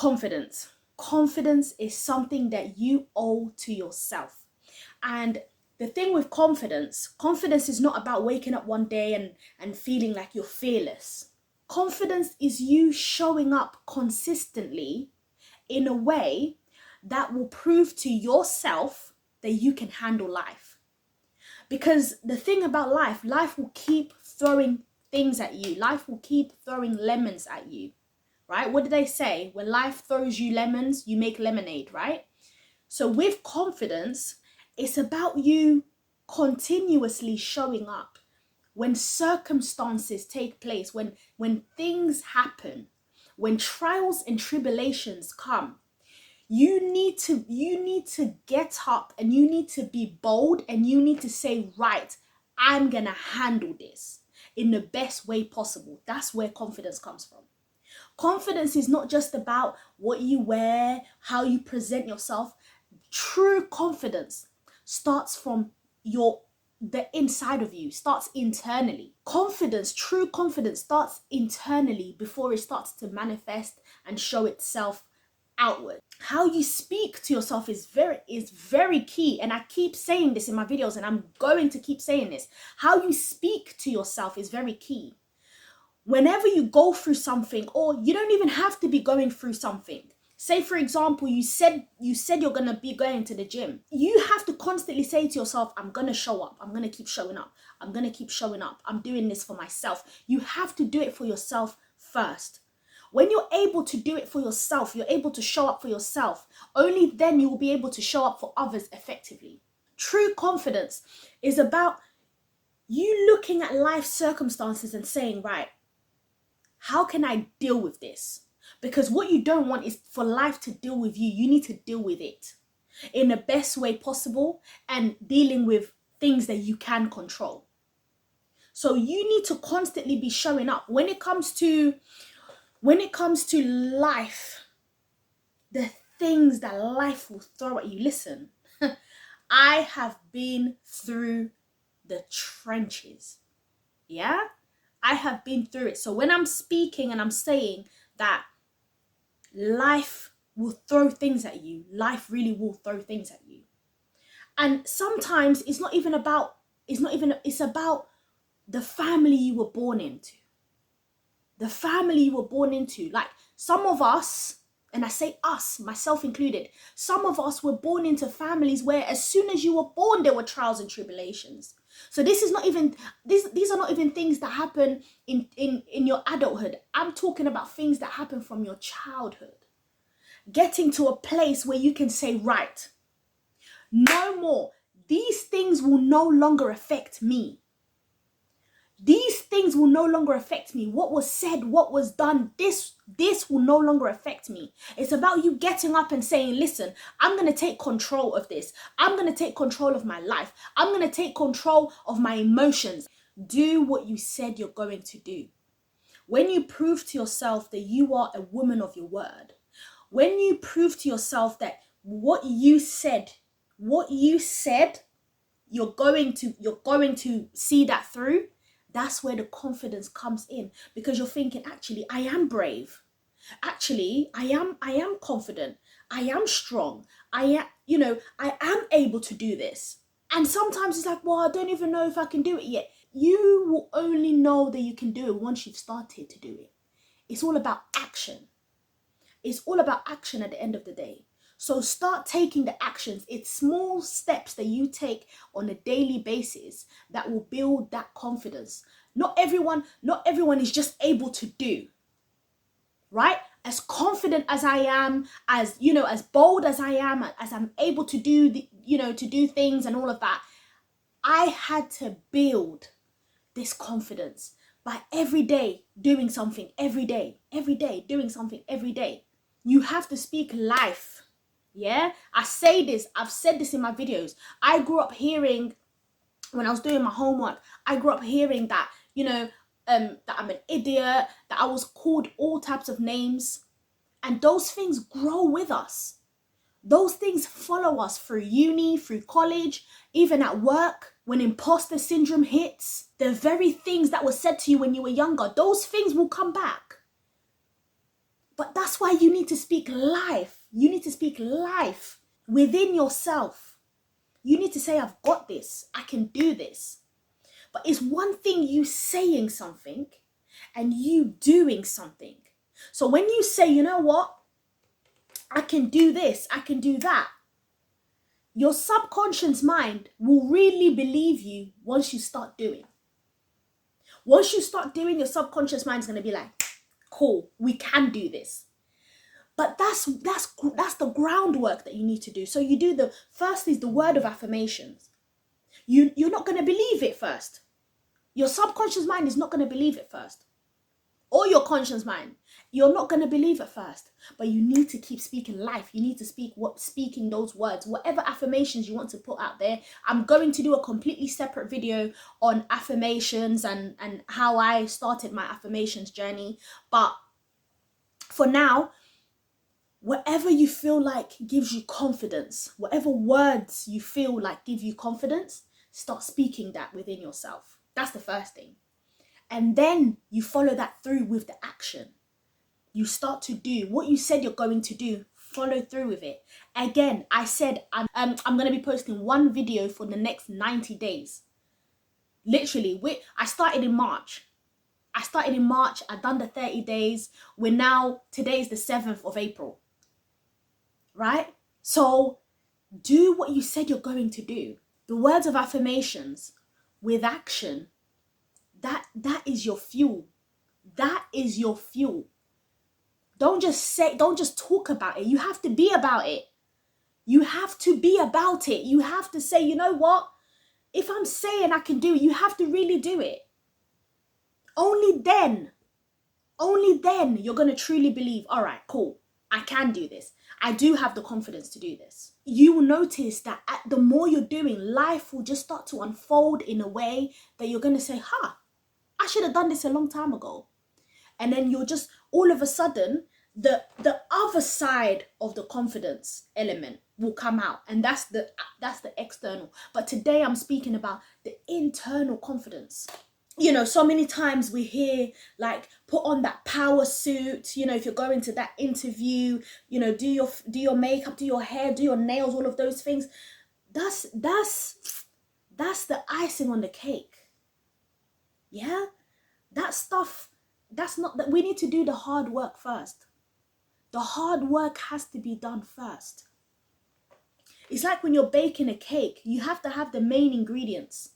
Confidence. Confidence is something that you owe to yourself. And the thing with confidence is not about waking up one day and feeling like you're fearless. Confidence is you showing up consistently in a way that will prove to yourself that you can handle life. Because the thing about life will keep throwing things at you. Life will keep throwing lemons at you, right? What do they say? When life throws you lemons, you make lemonade, right? So with confidence, it's about you continuously showing up when circumstances take place, when things happen, when trials and tribulations come. You need to get up, and you need to be bold, and you need to say, right, I'm gonna handle this in the best way possible. That's where confidence comes from. Confidence is not just about what you wear, how you present yourself. True confidence starts from the inside of you, starts internally. True confidence starts internally before it starts to manifest and show itself outward. How you speak to yourself is very key, and I keep saying this in my videos, and I'm going to keep saying this. How you speak to yourself is very key. Whenever you go through something, or you don't even have to be going through something. Say, for example, you said you're going to be going to the gym. You have to constantly say to yourself, I'm going to show up. I'm going to keep showing up. I'm going to keep showing up. I'm doing this for myself. You have to do it for yourself first. When you're able to do it for yourself, you're able to show up for yourself. Only then you will be able to show up for others effectively. True confidence is about you looking at life circumstances and saying, right, how can I deal with this? Because what you don't want is for life to deal with you. You need to deal with it in the best way possible, and dealing with things that you can control. So you need to constantly be showing up. When it comes to life, the things that life will throw at you. Listen, I have been through the trenches. Yeah? I have been through it. So when I'm speaking and I'm saying that life will throw things at you, life really will throw things at you. And sometimes it's about the family you were born into. The family you were born into. Like some of us, and I say us, myself included, some of us were born into families where as soon as you were born, there were trials and tribulations. So these are not even things that happen in your adulthood. I'm talking about things that happen from your childhood. Getting to a place where you can say, right, no more. These things will no longer affect me. These things will no longer affect me. What was said, what was done, this will no longer affect me. It's about you getting up and saying, listen, I'm going to take control of this. I'm going to take control of my life. I'm going to take control of my emotions. Do what you said you're going to do. When you prove to yourself that you are a woman of your word, when you prove to yourself that what you said, you're going to see that through, that's where the confidence comes in, because you're thinking, actually, I am brave. Actually, I am confident. I am strong. I am able to do this. And sometimes it's like, well, I don't even know if I can do it yet. You will only know that you can do it once you've started to do it. It's all about action. It's all about action at the end of the day. So start taking the actions. It's small steps that you take on a daily basis that will build that confidence. Not everyone is just able to do, right? As confident as I am, as bold as I am, as I'm able to do to do things and all of that, I had to build this confidence by every day doing something, every day doing something every day. You have to speak life. Yeah, I say this, I've said this in my videos. I grew up hearing, when I was doing my homework, I grew up hearing that, that I'm an idiot, that I was called all types of names. And those things grow with us. Those things follow us through uni, through college, even at work, when imposter syndrome hits. The very things that were said to you when you were younger, those things will come back. But that's why you need to speak life. You need to speak life within yourself. You need to say, I've got this. I can do this. But it's one thing you saying something and you doing something. So when you say, you know what? I can do this. I can do that. Your subconscious mind will really believe you once you start doing. Once you start doing, your subconscious mind is going to be like, cool, we can do this. But that's the groundwork that you need to do. So you do the first is the word of affirmations. You're not going to believe it first. Your subconscious mind is not going to believe it first. Or your conscious mind. You're not going to believe it first. But you need to keep speaking life. You need to speaking those words. Whatever affirmations you want to put out there. I'm going to do a completely separate video on affirmations and how I started my affirmations journey. But for now, whatever you feel like gives you confidence, whatever words you feel like give you confidence, start speaking that within yourself. That's the first thing. And then you follow that through with the action. You start to do what you said you're going to do. Follow through with it. Again, I said I'm going to be posting one video for the next 90 days. Literally, I started in March. I've done the 30 days. Today is the 7th of April. Right? So do what you said you're going to do. The words of affirmations with action, that is your fuel. That is your fuel. Don't just talk about it. You have to be about it. You have to be about it. You have to say, you know what? If I'm saying I can do it, you have to really do it. Only then you're going to truly believe, all right, cool, I can do this. I do have the confidence to do this. You will notice that the more you're doing, life will just start to unfold in a way that you're going to say, I should have done this a long time ago. And then you'll just, all of a sudden, the other side of the confidence element will come out. And that's the external. But today I'm speaking about the internal confidence. You know, so many times we hear like, put on that power suit, you know, if you're going to that interview, you know, do your makeup, do your hair, do your nails, all of those things. That's the icing on the cake. Yeah? That stuff, that's not that. We need to do the hard work first. The hard work has to be done first. It's like when you're baking a cake, you have to have the main ingredients.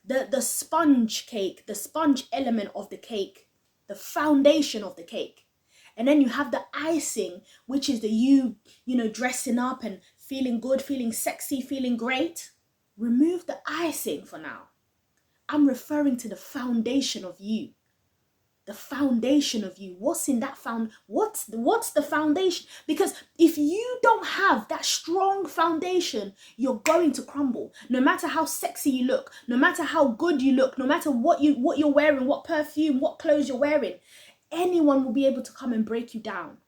The sponge cake, the sponge element of the cake, the foundation of the cake. And then you have the icing, which is you know, dressing up and feeling good, feeling sexy, feeling great. Remove the icing for now. I'm referring to the foundation of you. The foundation of you. What's in that what's the foundation? Because if you don't have that strong foundation, you're going to crumble. No matter how sexy you look, no matter how good you look, no matter what you're wearing, what perfume, what clothes you're wearing, anyone will be able to come and break you down.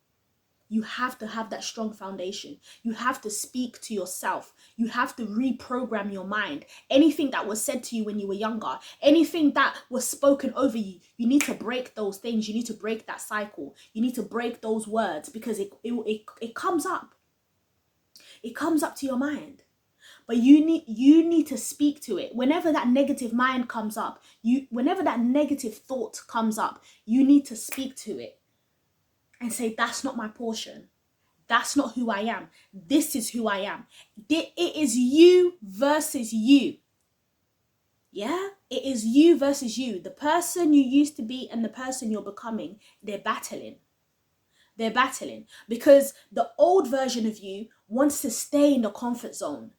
You have to have that strong foundation. You have to speak to yourself. You have to reprogram your mind. Anything that was said to you when you were younger, anything that was spoken over you, you need to break those things. You need to break that cycle. You need to break those words because it comes up. It comes up to your mind. But you need to speak to it. Whenever that negative mind comes up, whenever that negative thought comes up, you need to speak to it. And say, that's not my portion. That's not who I am. This is who I am. It is you versus you. Yeah? It is you versus you. The person you used to be and the person you're becoming, they're battling. They're battling. Because the old version of you wants to stay in the comfort zone.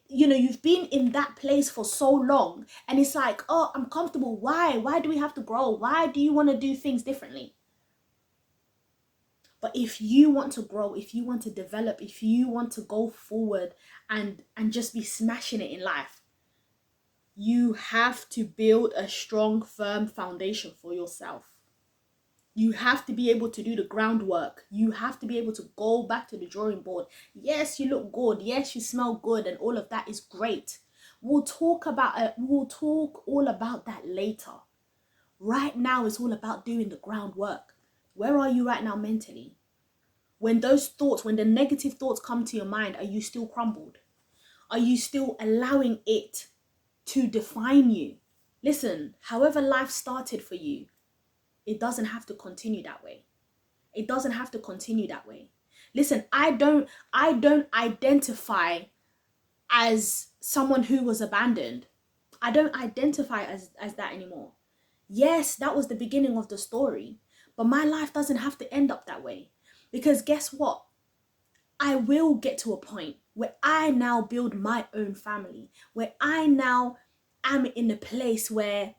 You've been in that place for so long. And it's like, oh, I'm comfortable. Why? Why do we have to grow? Why do you want to do things differently? But if you want to grow, if you want to develop, if you want to go forward and just be smashing it in life, you have to build a strong, firm foundation for yourself. You have to be able to do the groundwork. You have to be able to go back to the drawing board. Yes, you look good. Yes, you smell good, and all of that is great. We'll talk all about that later. Right now, it's all about doing the groundwork. Where are you right now mentally? When those thoughts, when the negative thoughts come to your mind, are you still crumbled? Are you still allowing it to define you? Listen, however life started for you, it doesn't have to continue that way. It doesn't have to continue that way. Listen, I don't identify as someone who was abandoned. I don't identify as that anymore. Yes, that was the beginning of the story, but my life doesn't have to end up that way. Because guess what? I will get to a point where I now build my own family, where I now am in a place where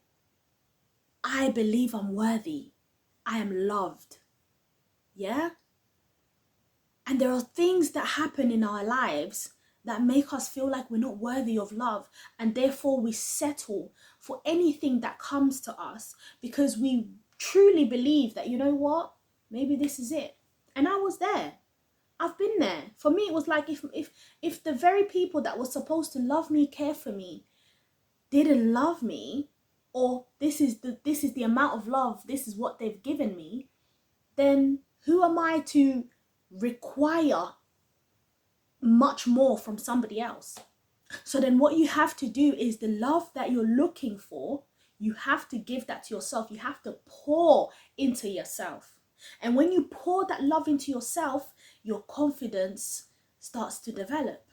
I believe I'm worthy. I am loved. Yeah? And there are things that happen in our lives that make us feel like we're not worthy of love. And therefore we settle for anything that comes to us because we truly believe that, you know what? Maybe this is it. And I was there. I've been there. For me, it was like if the very people that were supposed to love me, care for me, didn't love me, or this is the amount of love, this is what they've given me, then who am I to require much more from somebody else? So then what you have to do is the love that you're looking for, you have to give that to yourself. You have to pour into yourself. And when you pour that love into yourself, your confidence starts to develop,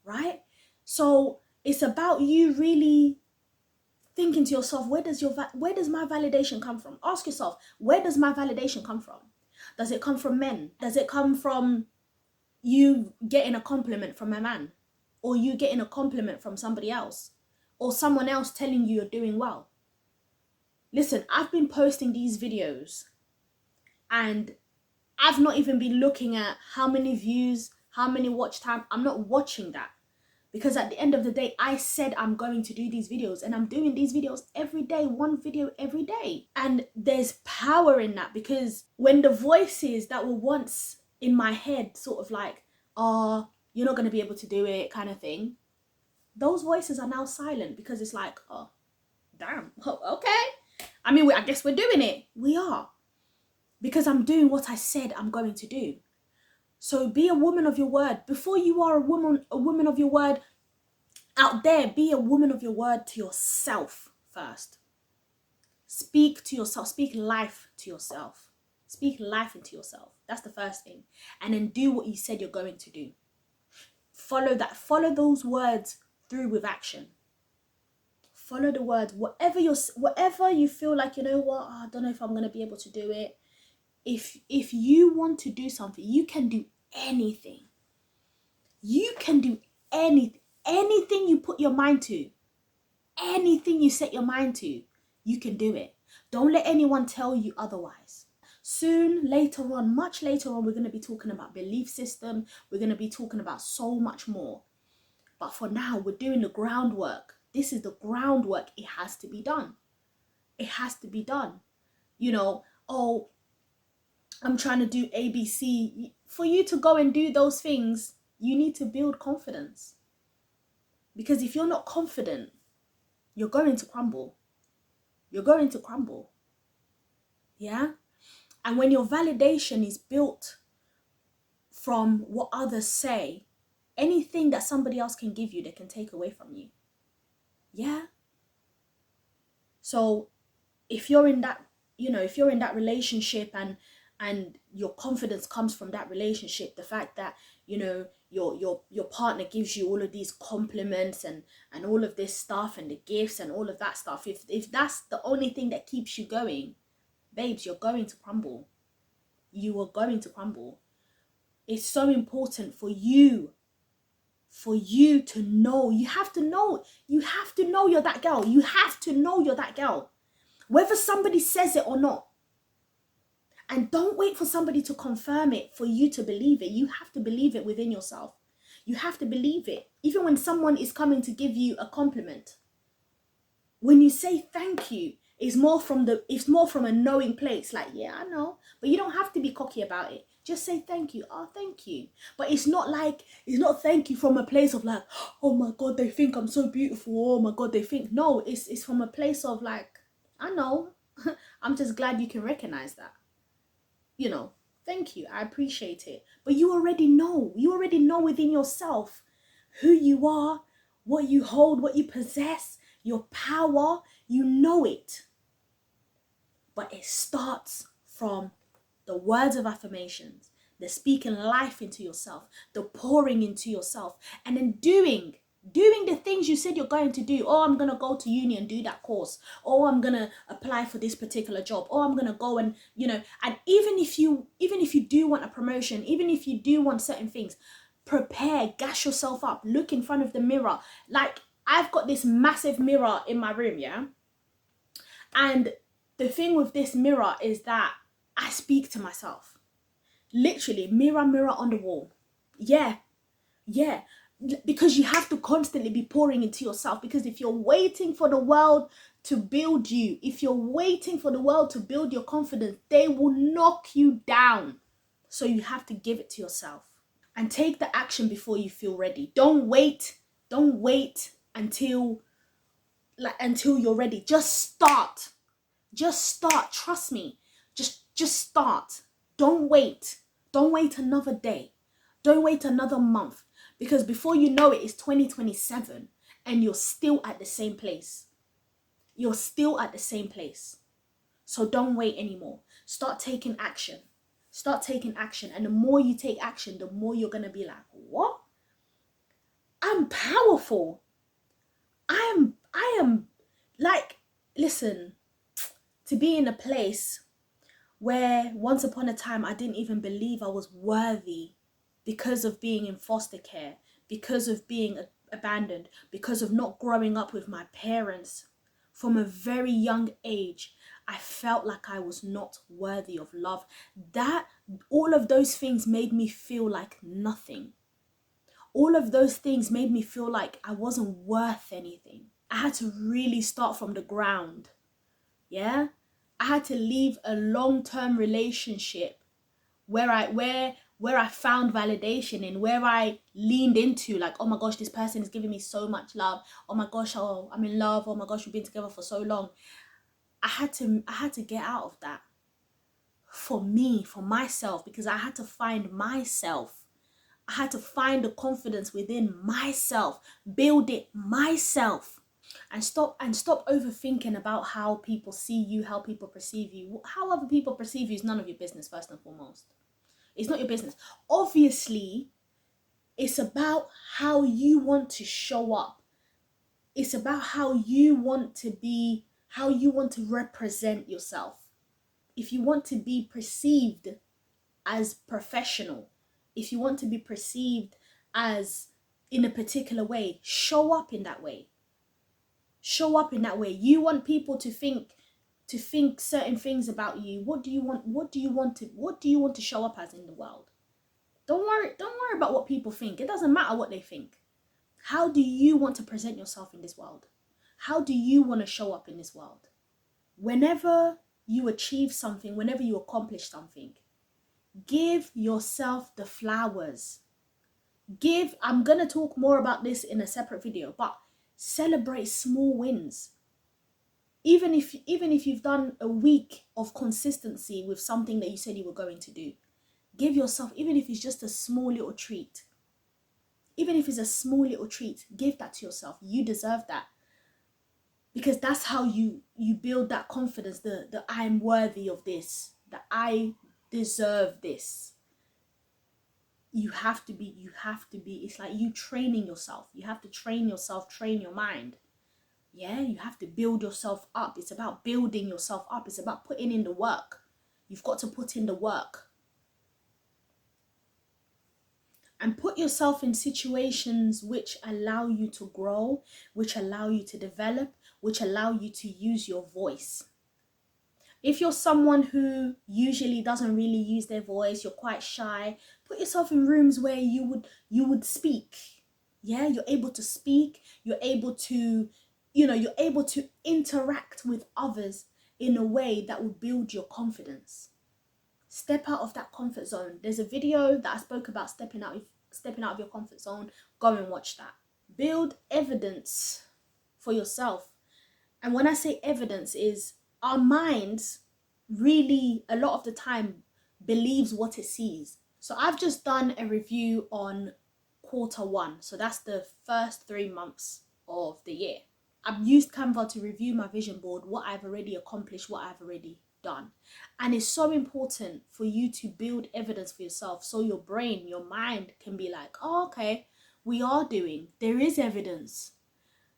right? So it's about you really thinking to yourself, where does my validation come from? Ask yourself, where does my validation come from? Does it come from men? Does it come from you getting a compliment from a man? Or you getting a compliment from somebody else? Or someone else telling you you're doing well? Listen, I've been posting these videos and I've not even been looking at how many views, how many watch time. I'm not watching that. Because at the end of the day, I said I'm going to do these videos and I'm doing these videos every day, one video every day. And there's power in that, because when the voices that were once in my head sort of like, oh, you're not going to be able to do it kind of thing, those voices are now silent because it's like, oh, damn, okay. I mean, I guess we're doing it. We are. Because I'm doing what I said I'm going to do. So be a woman of your word. Before you are a woman of your word out there, be a woman of your word to yourself first. Speak to yourself. Speak life to yourself. Speak life into yourself. That's the first thing. And then do what you said you're going to do. Follow that. Follow those words through with action. Follow the words. Whatever you feel like, you know what, I don't know if I'm going to be able to do it. If you want to do something, you can do anything. You can do anything. Anything you put your mind to, anything you set your mind to, you can do it. Don't let anyone tell you otherwise. Soon, later on, much later on, we're going to be talking about belief system. We're going to be talking about so much more. But for now, we're doing the groundwork. This is the groundwork. It has to be done. It has to be done. You know, oh, I'm trying to do ABC. For you to go and do those things, you need to build confidence. Because if you're not confident, you're going to crumble. You're going to crumble. Yeah? And when your validation is built from what others say, anything that somebody else can give you, they can take away from you. Yeah? So if you're in that, if you're in that relationship and your confidence comes from that relationship, the fact that, your partner gives you all of these compliments and all of this stuff and the gifts and all of that stuff, if that's the only thing that keeps you going, babes, you're going to crumble. You are going to crumble. It's so important for you to know. You have to know you're that girl. You have to know you're that girl, whether somebody says it or not. And don't wait for somebody to confirm it for you to believe it. You have to believe it within yourself. You have to believe it. Even when someone is coming to give you a compliment, when you say thank you, it's more from a knowing place. Like, yeah, I know. But you don't have to be cocky about it. Just say thank you. Oh, thank you. But it's not thank you from a place of like, oh my God, they think I'm so beautiful. Oh my God, they think. No, it's from a place of like, I know. I'm just glad you can recognize that. you know, thank you, I appreciate it. But you already know within yourself who you are, what you hold, what you possess, your power. You know it. But it starts from the words of affirmations, the speaking life into yourself, the pouring into yourself, and then doing the things you said you're going to do. Oh, I'm going to go to uni and do that course. Oh, I'm going to apply for this particular job. Oh, I'm going to go and, and even if you do want a promotion, even if you do want certain things, prepare, gas yourself up, look in front of the mirror. Like, I've got this massive mirror in my room, yeah? And the thing with this mirror is that I speak to myself. Literally, mirror, mirror on the wall. Yeah, yeah. Because you have to constantly be pouring into yourself. Because if you're waiting for the world to build you, if you're waiting for the world to build your confidence, they will knock you down. So you have to give it to yourself. And take the action before you feel ready. Don't wait. Don't wait until you're ready. Just start. Just start. Trust me. Just start. Don't wait. Don't wait another day. Don't wait another month. Because before you know it, it's 2027 and you're still at the same place. You're still at the same place. So don't wait anymore. Start taking action. Start taking action. And the more you take action, the more you're going to be like, what? I'm powerful. I am like, listen, to be in a place where once upon a time I didn't even believe I was worthy because of being in foster care, because of being abandoned, because of not growing up with my parents. From a very young age, I felt like I was not worthy of love. All of those things made me feel like nothing. All of those things made me feel like I wasn't worth anything. I had to really start from the ground. Yeah? I had to leave a long-term relationship where I found validation in, where I leaned into, like, oh my gosh, this person is giving me so much love. Oh my gosh, oh, I'm in love. Oh my gosh, we've been together for so long. I had to get out of that for me, for myself, because I had to find myself. I had to find the confidence within myself, build it myself. And stop overthinking about how people see you, how people perceive you. How other people perceive you is none of your business, first and foremost. It's not your business. Obviously, it's about how you want to show up. It's about how you want to be, how you want to represent yourself. If you want to be perceived as professional, if you want to be perceived as in a particular way, show up in that way. Show up in that way. You want people to think certain things about you. What do you want to show up as in the world? Don't worry about what people think. It doesn't matter what they think. How do you want to present yourself in this world? How do you want to show up in this world? Whenever you achieve something, whenever you accomplish something, give yourself the flowers. I'm going to talk more about this in a separate video, but celebrate small wins. Even if you've done a week of consistency with something that you said you were going to do, give yourself, even if it's just a small little treat. Even if it's a small little treat, give that to yourself. You deserve that. Because that's how you build that confidence, the I'm worthy of this, that I deserve this. You have to be, it's like you training yourself. You have to train yourself, train your mind. Yeah, you have to build yourself up. It's about building yourself up. It's about putting in the work. You've got to put in the work. And put yourself in situations which allow you to grow, which allow you to develop, which allow you to use your voice. If you're someone who usually doesn't really use their voice, you're quite shy, put yourself in rooms where you would speak. Yeah, you're able to speak, you're able to interact with others in a way that will build your confidence. Step out of that comfort zone. There's a video that I spoke about stepping out of your comfort zone. Go and watch that. Build evidence for yourself. And when I say evidence, is our minds really, a lot of the time, believes what it sees. So I've just done a review on Q1. So that's the first 3 months of the year. I've used Canva to review my vision board, what I've already accomplished, what I've already done. And it's so important for you to build evidence for yourself, so your brain, your mind can be like, oh, okay, we are doing, there is evidence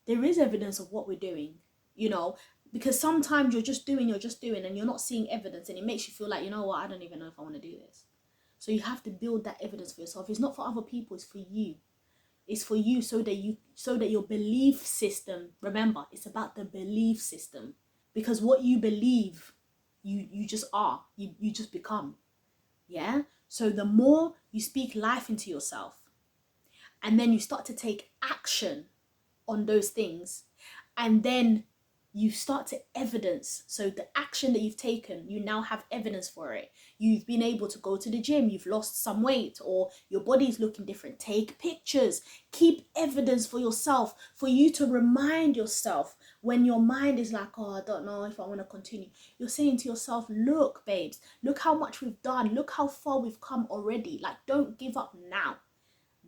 of what we're doing, you know, because sometimes you're just doing and you're not seeing evidence, and it makes you feel like, you know what, I don't even know if I want to do this. So you have to build that evidence for yourself. It's not for other people, it's for you. It's for you, so that your belief system, remember, it's about the belief system, because what you believe, you just are, you just become. Yeah. So the more you speak life into yourself, and then you start to take action on those things, and then you start to evidence. So the action that you've taken, you now have evidence for it. You've been able to go to the gym, you've lost some weight, or your body's looking different. Take pictures, keep evidence for yourself, for you to remind yourself when your mind is like, oh, I don't know if I want to continue. You're saying to yourself, look, babes, look how much we've done, look how far we've come already. Like, don't give up now.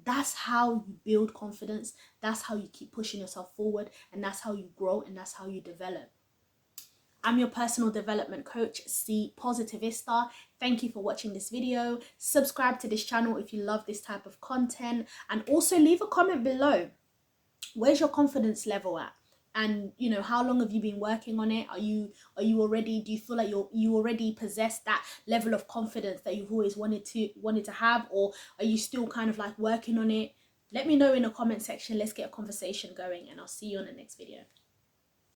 That's how you build confidence. That's how you keep pushing yourself forward, and that's how you grow, and that's how you develop. I'm your personal development coach, C-Positivista. Thank you for watching this video. Subscribe to this channel if you love this type of content, and also leave a comment below. Where's your confidence level at? And you know, how long have you been working on it? Are you already, do you feel like you already possess that level of confidence that you've always wanted to have, or are you still kind of like working on it? Let me know in the comment section. Let's get a conversation going, and I'll see you on the next video.